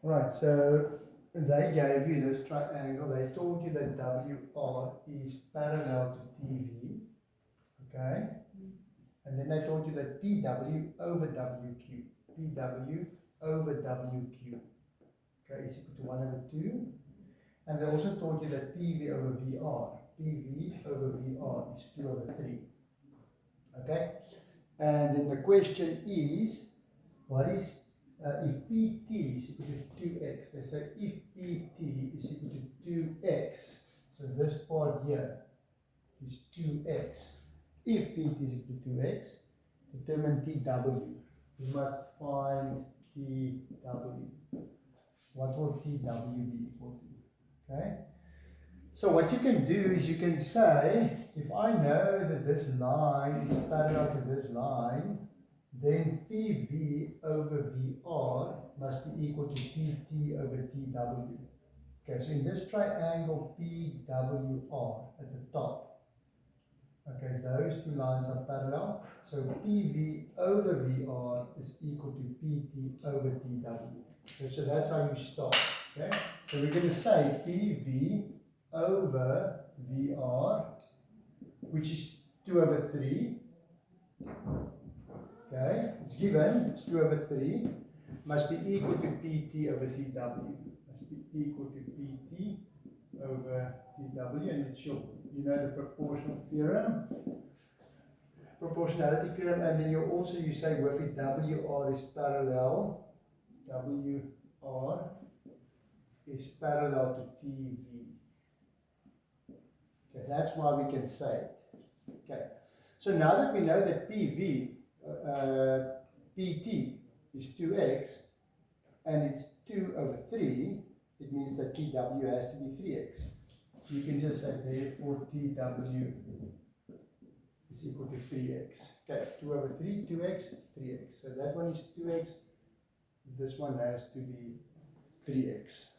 Right, so they gave you this triangle. They told you that WR is parallel to TV, okay? And then they told you that PW over WQ, PW over WQ, okay, is equal to 1 over 2. And they also told you that PV over VR, PV over VR is 2 over 3, okay? And then the question is, what is, if PT is equal to 2x, they say if PT is equal to 2x, so this part here is 2x. If PT is equal to 2x, determine TW. You must find TW. What will TW be equal to? Okay? So what you can do is you can say, if I know that this line is parallel to this line, then PV over VR must be equal to PT over TW. Okay, so in this triangle PWR at the top, okay, those two lines are parallel. So PV over VR is equal to PT over TW. Okay, so that's how you start. Okay, so we're going to say PV over VR, which is 2 over 3. Okay, it's given, it's 2 over 3, must be equal to PT over TW. Must be equal to PT over TW, and it's your, you know, the proportional theorem, proportionality theorem, and then you say with it WR is parallel, WR is parallel to TV. Okay, that's why we can say it. Okay, so now that we know that PV, PT is 2x, and it's 2 over 3, it means that TW has to be 3x. So you can just say, therefore, TW is equal to 3x. Okay, 2 over 3, 2x, 3x. So that one is 2x, this one has to be 3x.